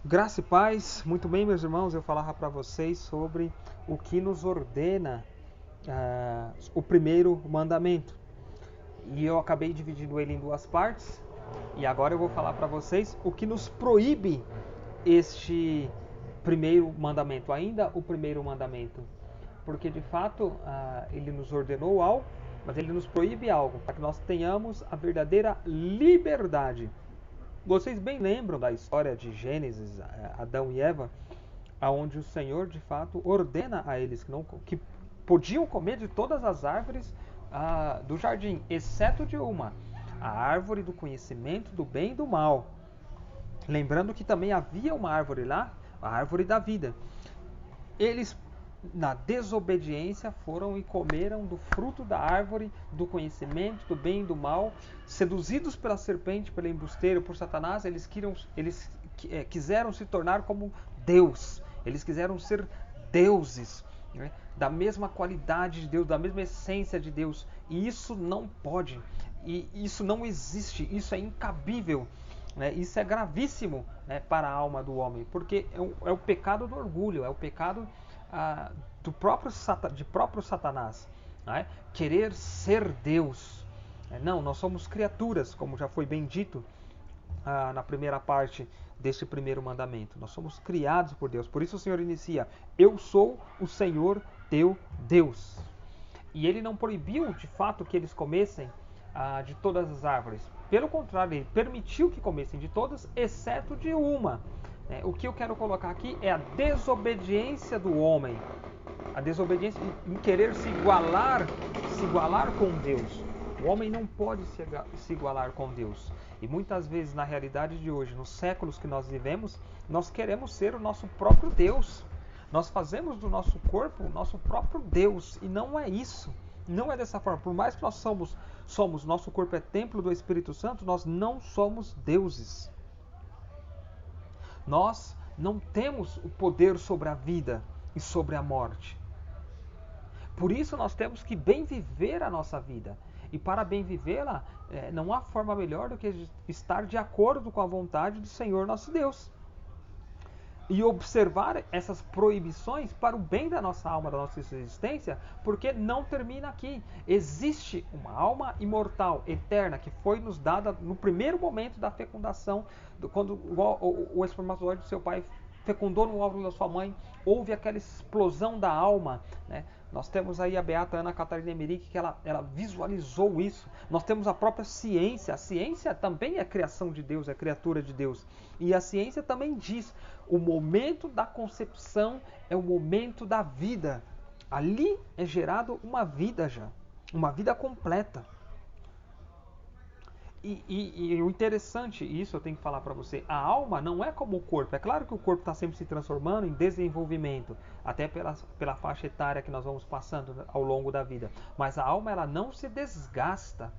Graça e paz, muito bem, meus irmãos, eu falava para vocês sobre o que nos ordena o primeiro mandamento. E eu acabei dividindo ele em duas partes, e agora eu vou falar para vocês o que nos proíbe este primeiro mandamento, ainda o primeiro mandamento. Porque de fato ele nos ordenou algo, mas ele nos proíbe algo, para que nós tenhamos a verdadeira liberdade. Vocês bem lembram da história de Gênesis, Adão e Eva, aonde o Senhor de fato ordena a eles que podiam comer de todas as árvores do jardim, exceto de uma, a árvore do conhecimento do bem e do mal. Lembrando que também havia uma árvore lá, a árvore da vida. Eles, na desobediência, foram e comeram do fruto da árvore do conhecimento do bem e do mal, seduzidos pela serpente, pelo embusteiro, por Satanás. Eles quiseram se tornar como Deus, eles quiseram ser deuses, né? Da mesma qualidade de Deus, da mesma essência de Deus, e isso não pode, e isso não existe, isso é incabível. Isso é gravíssimo, né, para a alma do homem, porque é o pecado do orgulho, é o pecado de próprio Satanás, né? Querer ser Deus. Não, nós somos criaturas, como já foi bem dito na primeira parte deste primeiro mandamento. Nós somos criados por Deus. Por isso o Senhor inicia: eu sou o Senhor teu Deus. E ele não proibiu de fato que eles comessem de todas as árvores. Pelo contrário, ele permitiu que comessem de todas, exceto de uma. O que eu quero colocar aqui é a desobediência do homem. A desobediência em querer se igualar com Deus. O homem não pode se igualar com Deus. E muitas vezes, na realidade de hoje, nos séculos que nós vivemos, nós queremos ser o nosso próprio Deus. Nós fazemos do nosso corpo o nosso próprio Deus. E não é isso. Não é dessa forma. Por mais que nós somos, nosso corpo é templo do Espírito Santo, nós não somos deuses. Nós não temos o poder sobre a vida e sobre a morte. Por isso nós temos que bem viver a nossa vida. E para bem vivê-la, não há forma melhor do que estar de acordo com a vontade do Senhor nosso Deus. E observar essas proibições para o bem da nossa alma, da nossa existência, porque não termina aqui. Existe uma alma imortal, eterna, que foi nos dada no primeiro momento da fecundação, quando o espermatozoide do seu pai fecundou no óvulo da sua mãe, houve aquela explosão da alma, né? Nós temos aí a beata Ana Catarina Emmerich, que ela visualizou isso. Nós temos a própria ciência. A ciência também é criação de Deus, é criatura de Deus. E a ciência também diz: o momento da concepção é o momento da vida. Ali é gerado uma vida já, uma vida completa. E o interessante, isso eu tenho que falar para você, a alma não é como o corpo. É claro que o corpo está sempre se transformando em desenvolvimento, até pela faixa etária que nós vamos passando ao longo da vida. Mas a alma, ela não se desgasta.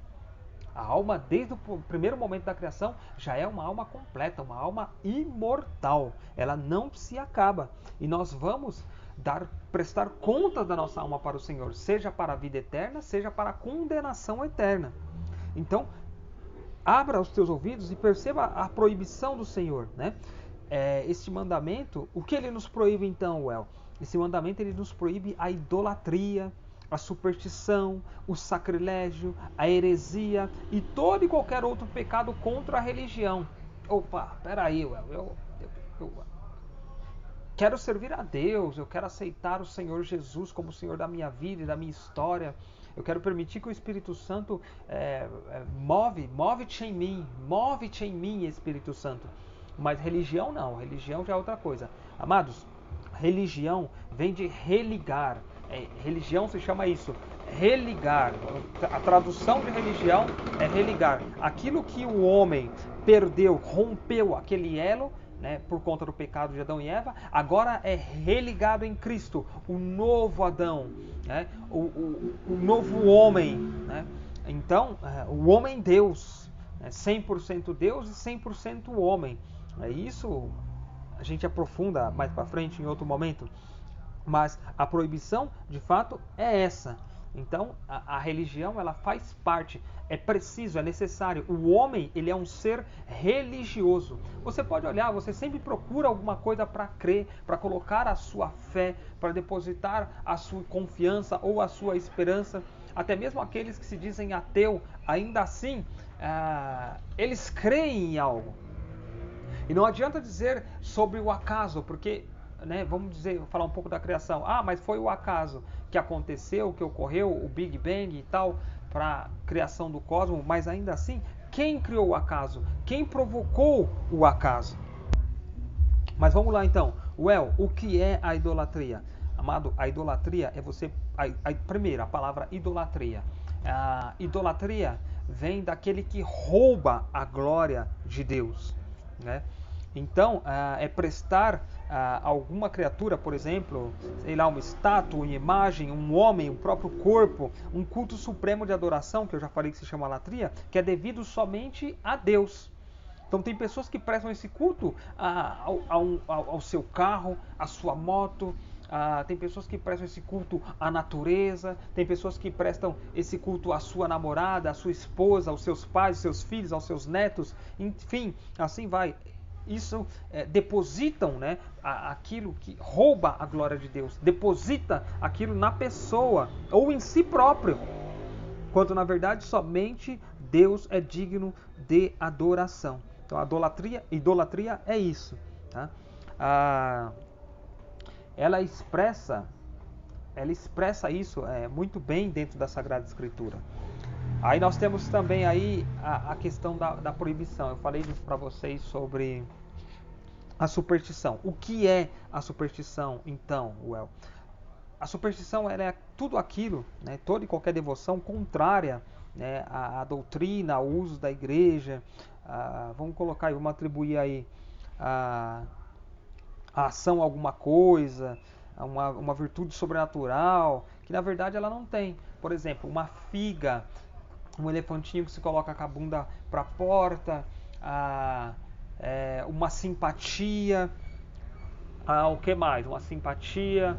A alma, desde o primeiro momento da criação, já é uma alma completa, uma alma imortal. Ela não se acaba. E nós vamos prestar conta da nossa alma para o Senhor, seja para a vida eterna, seja para a condenação eterna. Então, abra os teus ouvidos e perceba a proibição do Senhor, né? Este mandamento, o que ele nos proíbe então, Well? Esse mandamento, ele nos proíbe a idolatria, a superstição, o sacrilégio, a heresia e todo e qualquer outro pecado contra a religião. Opa, peraí, Well, eu quero servir a Deus, eu quero aceitar o Senhor Jesus como o Senhor da minha vida e da minha história. Eu quero permitir que o Espírito Santo move-te em mim, Espírito Santo. Mas religião não, religião já é outra coisa. Amados, religião vem de religar. Religião se chama isso, religar. A tradução de religião é religar. Aquilo que o homem perdeu, rompeu aquele elo, né, por conta do pecado de Adão e Eva, agora é religado em Cristo, o novo Adão, né, o novo homem, né? Então, o homem Deus, 100% Deus e 100% homem. Isso a gente aprofunda mais para frente em outro momento, mas a proibição de fato é essa. Então, a religião, ela faz parte, é preciso, é necessário. O homem, ele é um ser religioso. Você pode olhar, você sempre procura alguma coisa para crer, para colocar a sua fé, para depositar a sua confiança ou a sua esperança. Até mesmo aqueles que se dizem ateu, ainda assim, eles creem em algo. E não adianta dizer sobre o acaso, porque, né, vamos falar um pouco da criação. Mas foi o acaso que aconteceu, que ocorreu, o Big Bang e tal, para a criação do cosmos, mas ainda assim, quem criou o acaso? Quem provocou o acaso? Mas vamos lá então. O que é a idolatria? Amado, a idolatria é você... primeiro, a palavra idolatria. A idolatria vem daquele que rouba a glória de Deus, né? Então, é prestar alguma criatura, por exemplo, sei lá, uma estátua, uma imagem, um homem, um próprio corpo, um culto supremo de adoração, que eu já falei que se chama latria, que é devido somente a Deus. Então tem pessoas que prestam esse culto ao seu carro, à sua moto, tem pessoas que prestam esse culto à natureza, tem pessoas que prestam esse culto à sua namorada, à sua esposa, aos seus pais, aos seus filhos, aos seus netos, enfim, assim vai. Isso depositam, né, aquilo que rouba a glória de Deus, deposita aquilo na pessoa ou em si próprio, quando na verdade somente Deus é digno de adoração. Então a idolatria é isso, tá? Ela expressa isso muito bem dentro da Sagrada Escritura. Aí nós temos também aí a questão da proibição. Eu falei para vocês sobre a superstição. O que é a superstição, então, A superstição é tudo aquilo, né, toda e qualquer devoção contrária, né, à doutrina, ao uso da igreja. Vamos colocar aí, vamos atribuir aí a ação a alguma coisa, uma virtude sobrenatural, que na verdade ela não tem. Por exemplo, uma figa, um elefantinho que se coloca com a bunda para a porta, uma simpatia, o que mais? Uma simpatia,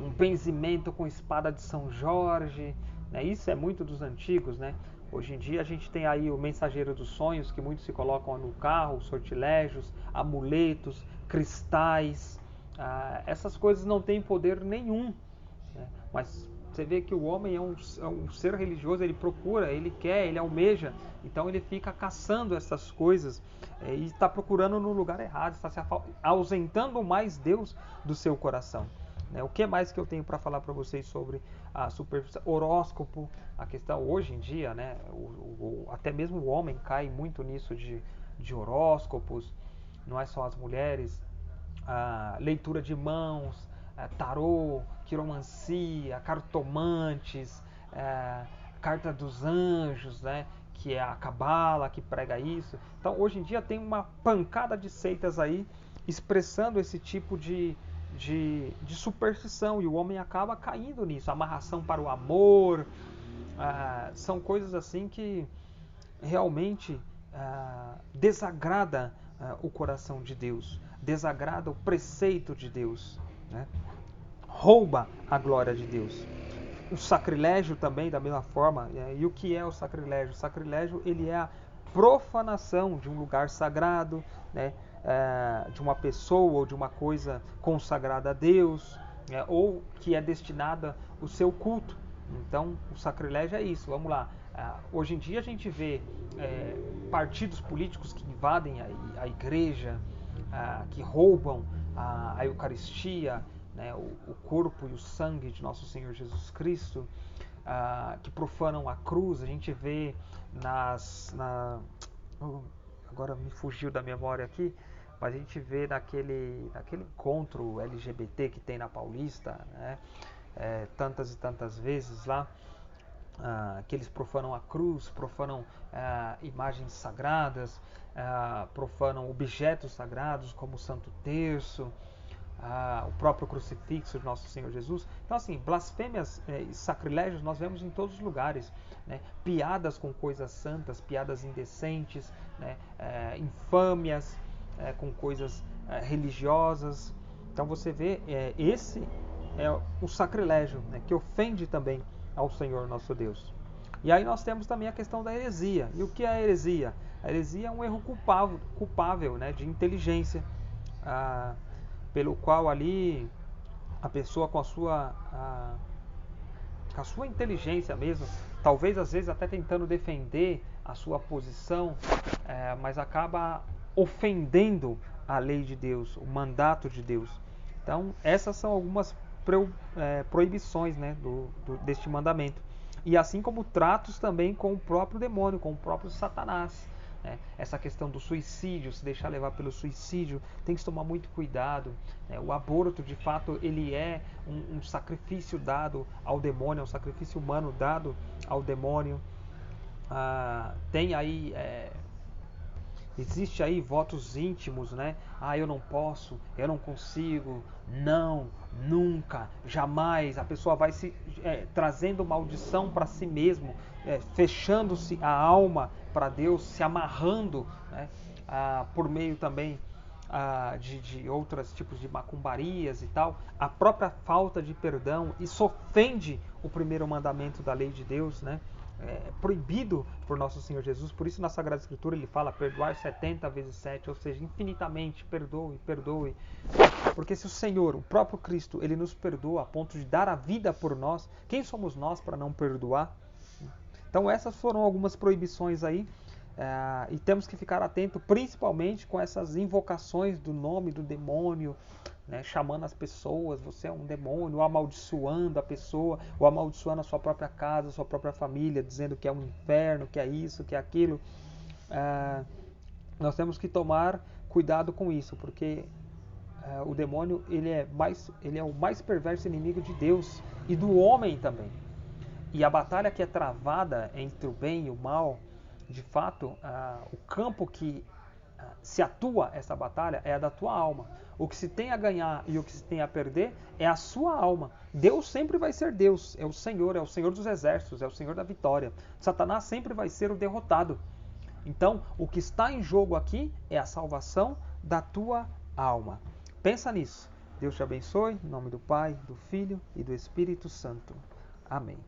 um benzimento com espada de São Jorge, né? Isso é muito dos antigos, né? Hoje em dia a gente tem aí o mensageiro dos sonhos, que muitos se colocam no carro, sortilégios, amuletos, cristais. Essas coisas não têm poder nenhum, né? Mas você vê que o homem é um ser religioso, ele procura, ele quer, ele almeja, então ele fica caçando essas coisas e está procurando no lugar errado, está se ausentando mais Deus do seu coração, né? O que mais que eu tenho para falar para vocês sobre a superfície? Horóscopo, a questão hoje em dia, né? Até mesmo o homem cai muito nisso de horóscopos, não é só as mulheres, leitura de mãos, tarô, quiromancia, cartomantes, carta dos anjos, né, que é a cabala que prega isso. Então hoje em dia tem uma pancada de seitas aí expressando esse tipo de superstição, e o homem acaba caindo nisso. Amarração para o amor, são coisas assim que realmente desagrada o coração de Deus, desagrada o preceito de Deus, né? Rouba a glória de Deus. O sacrilégio também, da mesma forma. E o que é o sacrilégio? O sacrilégio, ele é a profanação de um lugar sagrado, né? De uma pessoa ou de uma coisa consagrada a Deus, ou que é destinada o seu culto. Então, o sacrilégio é isso. Vamos lá. Hoje em dia a gente vê partidos políticos que invadem a igreja, que roubam a Eucaristia, né, o corpo e o sangue de nosso Senhor Jesus Cristo, que profanam a cruz. A gente vê agora me fugiu da memória aqui, mas a gente vê naquele encontro LGBT que tem na Paulista, né, tantas e tantas vezes lá, que eles profanam a cruz, profanam imagens sagradas, profanam objetos sagrados como o Santo Terço, o próprio crucifixo de nosso Senhor Jesus. Então, assim, blasfêmias e sacrilégios nós vemos em todos os lugares, né? Piadas com coisas santas, piadas indecentes, né? Infâmias com coisas religiosas. Então você vê, esse é o sacrilégio, né, que ofende também ao Senhor nosso Deus. E aí nós temos também a questão da heresia. E o que é a heresia? A heresia é um erro culpável, né, de inteligência, pelo qual ali a pessoa com a sua inteligência mesmo, talvez às vezes até tentando defender a sua posição, mas acaba ofendendo a lei de Deus, o mandato de Deus. Então essas são algumas proibições, né, deste mandamento. E assim como tratos também com o próprio demônio, com o próprio Satanás. Essa questão do suicídio, se deixar levar pelo suicídio, tem que tomar muito cuidado. O aborto, de fato, ele é um sacrifício dado ao demônio, é um sacrifício humano dado ao demônio. Tem aí... Existe aí votos íntimos, né? Eu não posso, eu não consigo, não, nunca, jamais. A pessoa vai se trazendo maldição para si mesmo, fechando-se a alma para Deus, se amarrando, né? Por meio também de outros tipos de macumbarias e tal. A própria falta de perdão, isso ofende o primeiro mandamento da lei de Deus, né? Proibido por nosso Senhor Jesus. Por isso na Sagrada Escritura ele fala perdoar 70 vezes 7, ou seja, infinitamente, perdoe, perdoe. Porque se o Senhor, o próprio Cristo, ele nos perdoa a ponto de dar a vida por nós, quem somos nós para não perdoar? Então essas foram algumas proibições aí, e temos que ficar atento principalmente com essas invocações do nome do demônio, né, chamando as pessoas, você é um demônio, ou amaldiçoando a pessoa, ou amaldiçoando a sua própria casa, a sua própria família, dizendo que é um inferno, que é isso, que é aquilo. Nós temos que tomar cuidado com isso, porque o demônio ele é o mais perverso inimigo de Deus e do homem também. E a batalha que é travada entre o bem e o mal, de fato, o campo que se atua essa batalha é a da tua alma. O que se tem a ganhar e o que se tem a perder é a sua alma. Deus sempre vai ser Deus, é o Senhor dos exércitos, é o Senhor da vitória. Satanás sempre vai ser o derrotado. Então, o que está em jogo aqui é a salvação da tua alma. Pensa nisso. Deus te abençoe, em nome do Pai, do Filho e do Espírito Santo. Amém.